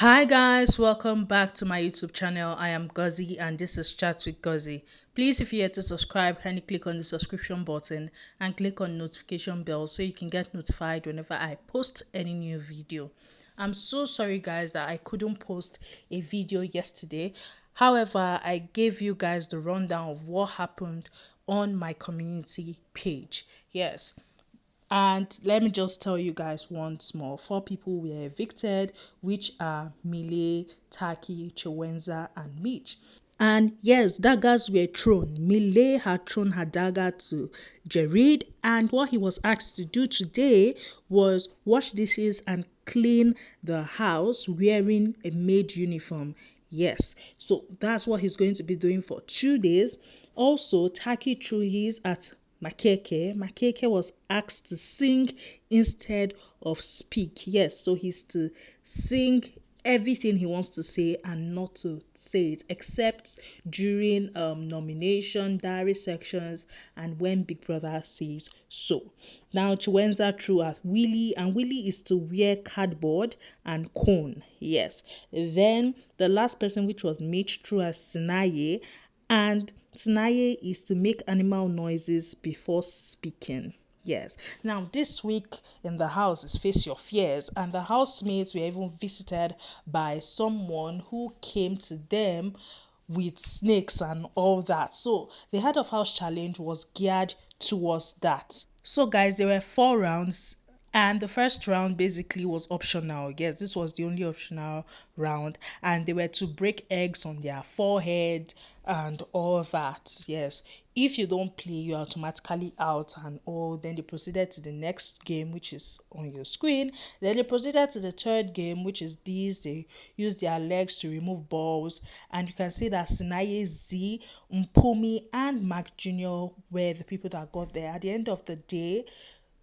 Hi guys, welcome back to my YouTube channel. I am Gozi and this is Chats with Gozi. Please, if you're yet to subscribe, kindly click on the subscription button and click on notification bell so you can get notified whenever I post any new video. I'm so sorry guys that I couldn't post a video yesterday. However, I gave you guys the rundown of what happened on my community page. Yes, and let me just tell you guys once more. 4 people were evicted, which are Mile, Taki, Chiwenza, and Mitch. And yes, daggers were thrown. Mile had thrown her dagger to Jared, and what he was asked to do today was wash dishes and clean the house wearing a maid uniform. Yes, so that's what he's going to be doing for 2 days. Also, Taki threw his at Makeke. Makeke was asked to sing instead of speak. Yes, so he's to sing everything he wants to say and not to say it except during nomination diary sections and when Big Brother says so. Now Chiwenza threw at Willie, and Willie is to wear cardboard and cone. Yes, then the last person, which was Mitch, threw at Sinaye, and Sinaye is to make animal noises before speaking. Yes. Now, this week in the house is Face Your Fears, and the housemates were even visited by someone who came to them with snakes and all that. So, the head of house challenge was geared towards that. So, guys, there were 4 rounds, and the first round basically was optional. Yes, this was the only optional round, and they were to break eggs on their forehead and all that. Yes, if you don't play, you're automatically out and all. Then they proceeded to the next game, which is on your screen. Then they proceeded to the third game, which is these. They use their legs to remove balls, and you can see that Sinaye, Z, Mpumi, and Mark Jr. were the people that got there. At the end of the day,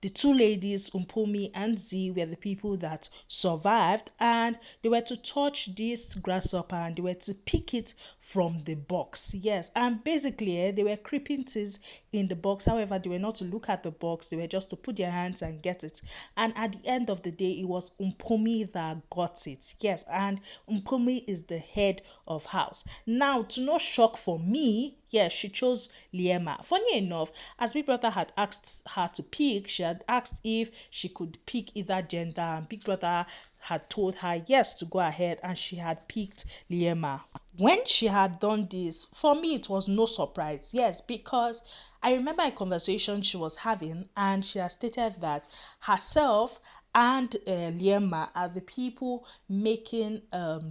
the 2 ladies, Mpumi and Z, were the people that survived, and they were to touch this grasshopper and they were to pick it from the box. Yes, and basically, they were creeping things in the box. However, they were not to look at the box, they were just to put their hands and get it. And at the end of the day, it was Mpumi that got it. Yes, and Mpumi is the head of house. Now, to no shock for me, yes, she chose Liema. Funny enough, as Big Brother had asked her to pick, she had asked if she could pick either gender, and Big Brother had told her yes to go ahead, and she had picked Liema. When she had done this, for me it was no surprise. Yes, because I remember a conversation she was having, and she had stated that herself and Liema are the people making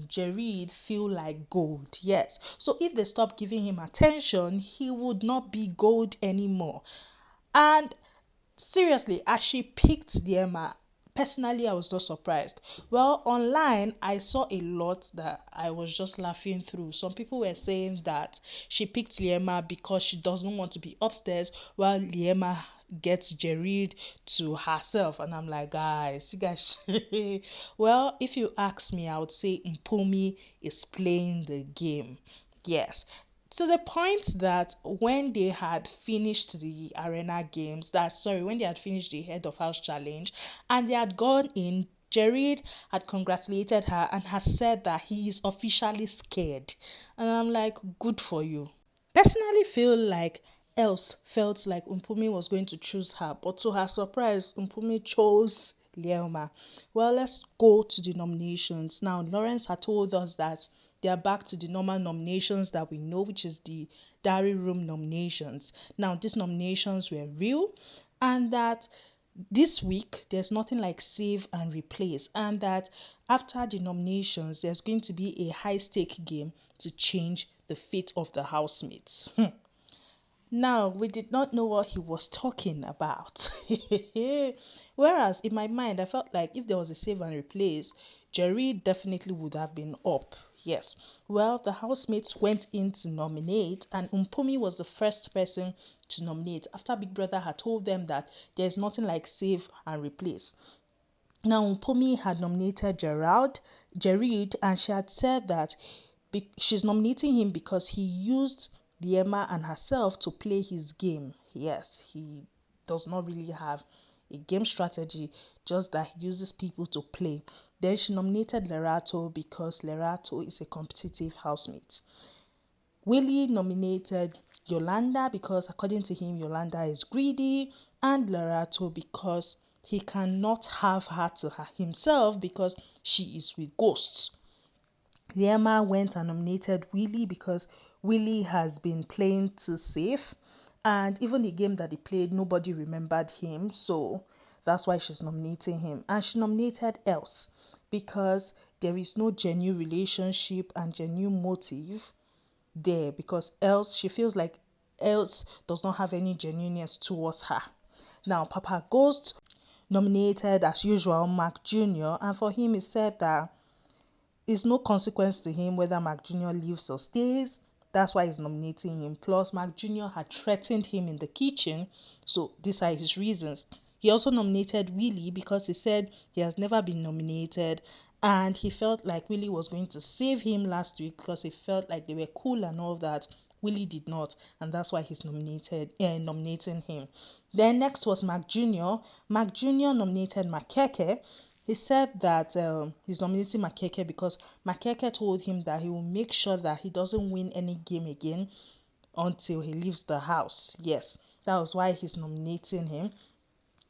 Jared feel like gold. Yes, so if they stop giving him attention, he would not be gold anymore. And seriously, as she picked Liema, personally, I was not surprised. Well, online, I saw a lot that I was just laughing through. Some people were saying that she picked Liema because she doesn't want to be upstairs, while Liema gets Jared to herself. And I'm like, guys, you guys. Well, if you ask me, I would say Mpumi is playing the game. Yes, to the point that when they had finished the arena games, when they had finished the head of house challenge and they had gone in, Jared had congratulated her and had said that he is officially scared. And I'm like, good for you. Personally feel like else felt like Mpumi was going to choose her, but to her surprise, Mpumi chose Lielma. Well, let's go to the nominations. Now, Lawrence had told us that they are back to the normal nominations that we know, which is the diary room nominations. Now, these nominations were real, and that this week there's nothing like save and replace, and that after the nominations there's going to be a high stake game to change the fate of the housemates. Now, we did not know what he was talking about. Whereas in my mind, I felt like if there was a save and replace, Jerry definitely would have been up. Yes. Well, the housemates went in to nominate, and Mpumi was the first person to nominate after Big Brother had told them that there's nothing like save and replace. Now, Mpumi had nominated Jared, and she had said that she's nominating him because he used Liema and herself to play his game. Yes, he does not really have a game strategy, just that he uses people to play. Then she nominated Lerato because Lerato is a competitive housemate. Willie nominated Yolanda because, according to him, Yolanda is greedy, and Lerato because he cannot have her to himself because she is with ghosts. Liema went and nominated Willie because Willie has been playing too safe, and even the game that he played, nobody remembered him, so that's why she's nominating him. And she nominated Else because there is no genuine relationship and genuine motive there, because else she feels like else does not have any genuineness towards her. Now Papa Ghost nominated as usual Mark Jr., and for him he said that it's no consequence to him whether Mark Jr. leaves or stays. That's why he's nominating him. Plus, Mark Jr. had threatened him in the kitchen, so these are his reasons. He also nominated Willie because he said he has never been nominated, and he felt like Willie was going to save him last week because he felt like they were cool and all that. Willie did not, and that's why he's nominating him. Then next was Mark Jr. Mark Jr. nominated Makeke. He said that he's nominating Makeke because Makeke told him that he will make sure that he doesn't win any game again until he leaves the house. Yes, that was why he's nominating him.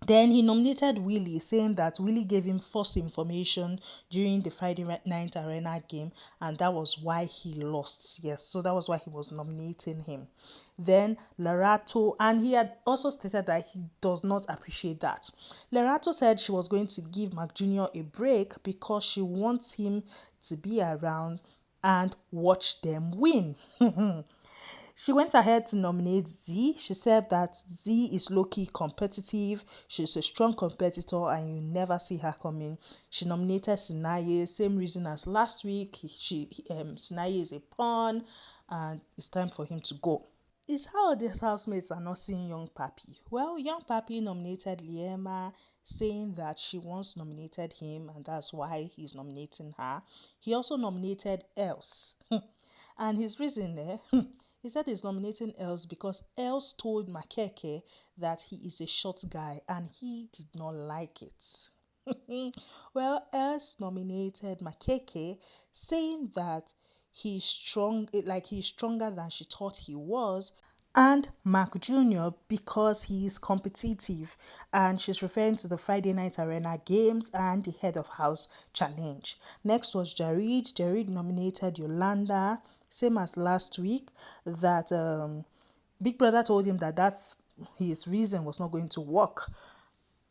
Then he nominated Willie, saying that Willie gave him false information during the Friday night arena game, and that was why he lost. Yes, so that was why he was nominating him. Then Lerato, and he had also stated that he does not appreciate that. Lerato said she was going to give Mark Jr. a break because she wants him to be around and watch them win. She went ahead to nominate Z. She said that Z is low-key competitive. She's a strong competitor and you never see her coming. She nominated Sinaye, same reason as last week. Sinaye is a pawn and it's time for him to go. Is how these housemates are not seeing Young Papi. Well, Young Papi nominated Liema, saying that she once nominated him and that's why he's nominating her. He also nominated Else. And his reason there, he said he's nominating Else because Else told Makeke that he is a short guy and he did not like it. Well, Else nominated Makeke, saying that he's strong, like he's stronger than she thought he was, and Mark Jr. because he is competitive, and she's referring to the Friday night arena games and the head of house challenge. Next was Jared. Jared nominated Yolanda, same as last week, that Big Brother told him that his reason was not going to work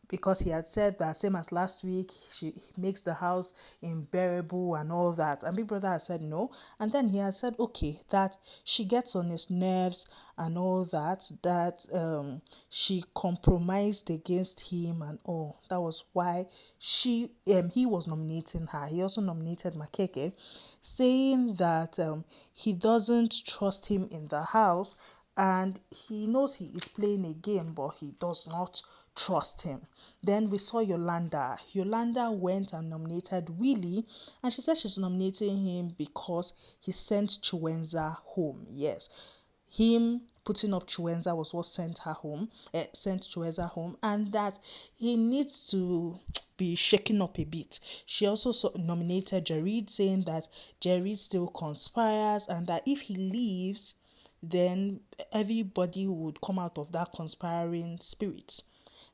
because he had said that, same as last week, she makes the house unbearable and all that, and Big Brother had said no, and then he had said okay, that she gets on his nerves and all that, that she compromised against him and all. That was why he was nominating her. He also nominated Makeke, saying that he doesn't trust him in the house and he knows he is playing a game, but he does not trust him. Then we saw Yolanda. Yolanda went and nominated Willie, and she said she's nominating him because he sent Chiwenza home. Yes, him putting up Chiwenza was what sent Chiwenza home, and that he needs to be shaken up a bit. She also nominated Jared, saying that Jared still conspires and that if he leaves, then everybody would come out of that conspiring spirit.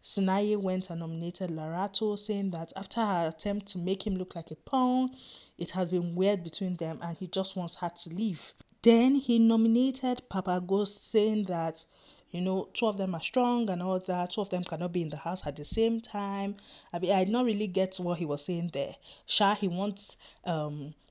Sinaye went and nominated Lerato, saying that after her attempt to make him look like a pawn, it has been weird between them and he just wants her to leave. Then he nominated Papa Ghost, saying that two of them are strong and all that. Two of them cannot be in the house at the same time. I mean, I did not really get what he was saying there. He wants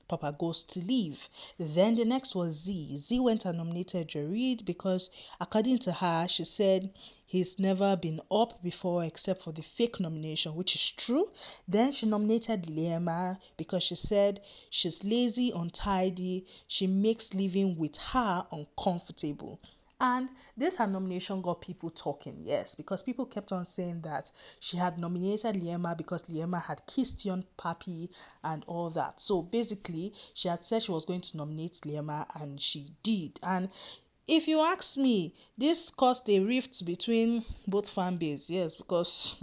Papa Ghost to leave. Then the next was Z. Z went and nominated Jared because, according to her, she said he's never been up before except for the fake nomination, which is true. Then she nominated Liema because she said she's lazy, untidy, she makes living with her uncomfortable. And this her nomination got people talking, yes, because people kept on saying that she had nominated Liema because Liema had kissed Young Papi and all that. So basically, she had said she was going to nominate Liema and she did. And if you ask me, this caused a rift between both fan base. Yes, because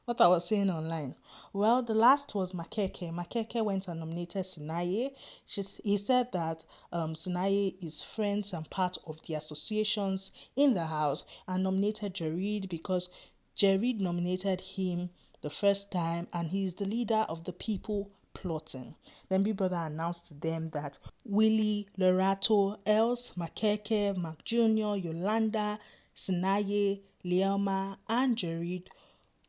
what I was saying online. Well, the last was Makeke. Makeke went and nominated Sinaye. He said that Sinaye is friends and part of the associations in the house, and nominated Jareed because Jareed nominated him the first time, and he is the leader of the people plotting. Then Big Brother announced to them that Willie, Lorato, Els, Makeke, Mac Jr., Yolanda, Sinaye, Liema, and Jareed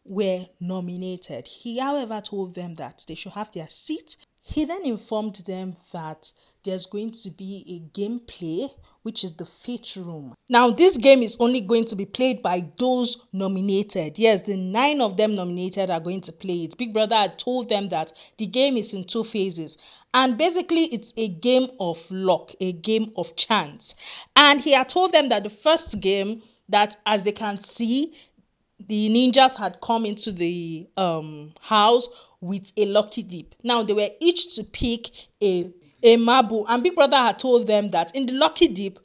were nominated. He, however, told them that they should have their seat. He then informed them that there's going to be a gameplay, which is the Fate Room. Now, this game is only going to be played by those nominated. Yes, the 9 of them nominated are going to play it. Big Brother had told them that the game is in 2 phases. And basically, it's a game of luck, a game of chance. And he had told them that the first game, that as they can see, the ninjas had come into the house with a lucky dip. Now they were each to pick a marble, and Big Brother had told them that in the lucky dip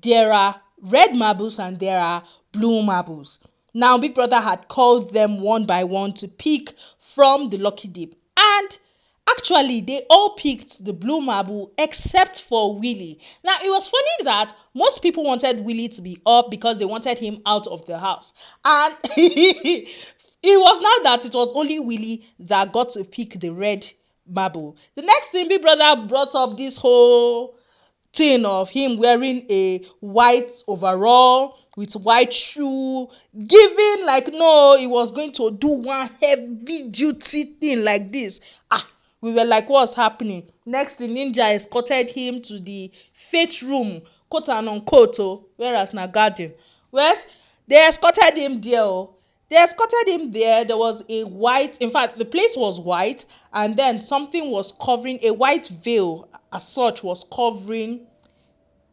there are red marbles and there are blue marbles. Now Big Brother had called them one by one to pick from the lucky dip, and actually, they all picked the blue marble except for Willie. Now, it was funny that most people wanted Willie to be up because they wanted him out of the house. And it was not that it was only Willie that got to pick the red marble. The next thing, Big Brother brought up this whole thing of him wearing a white overall with white shoe, giving like no, he was going to do one heavy duty thing like this. We were like, what's happening? Next, the ninja escorted him to the Fate Room, quote and unquote, whereas na garden. Whereas they escorted him there. They escorted him there. There was a white, in fact, the place was white, and then something was covering, a white veil as such was covering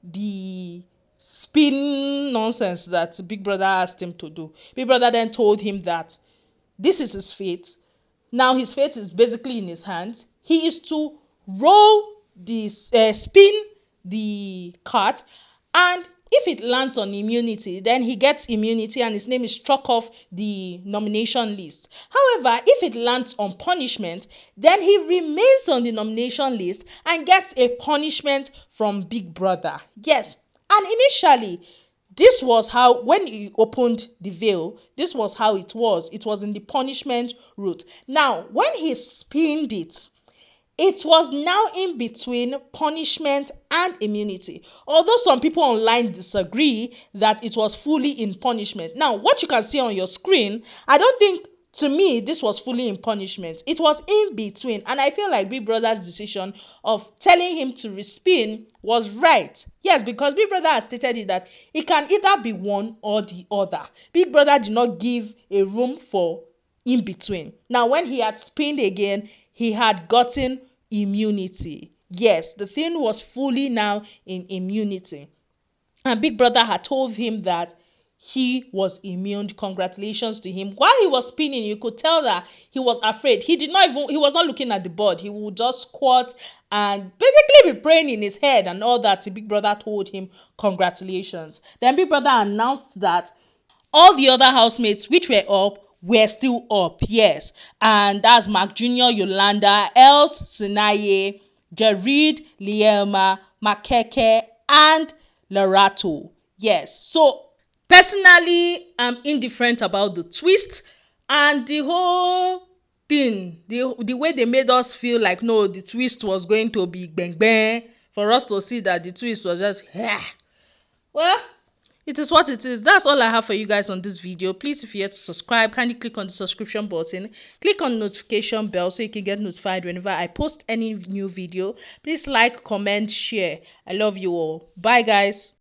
the spin nonsense that Big Brother asked him to do. Big Brother then told him that this is his fate. Now his fate is basically in his hands. He is to roll this, spin the cart, and if it lands on immunity, then he gets immunity and his name is struck off the nomination list. However, if it lands on punishment, then he remains on the nomination list and gets a punishment from Big Brother. Yes, and initially, this was how, when he opened the veil, this was how it was. It was in the punishment route. Now, when he spinned it, it was now in between punishment and immunity. Although some people online disagree that it was fully in punishment. Now, what you can see on your screen, I don't think, to me, this was fully in punishment. It was in between. And I feel like Big Brother's decision of telling him to respin was right. Yes, because Big Brother has stated it that it can either be one or the other. Big Brother did not give a room for in between. Now, when he had spinned again, he had gotten immunity. Yes, the thing was fully now in immunity. And Big Brother had told him that he was immune. Congratulations to him. While he was spinning, you could tell that he was afraid. He was not looking at the board. He would just squat and basically be praying in his head and all that. Big Brother told him congratulations. Then Big Brother announced that all the other housemates which were up were still up, yes. And that's Mac Jr., Yolanda, Els, Sinaye, Jareed, Liema, Makeke, and Lorato. Yes. So, personally, I'm indifferent about the twist and the whole thing. The way they made us feel like, no, the twist was going to be bang bang. For us to see that the twist was just, well, it is what it is. That's all I have for you guys on this video. Please, if you're yet to subscribe, kindly click on the subscription button. Click on the notification bell so you can get notified whenever I post any new video. Please like, comment, share. I love you all. Bye, guys.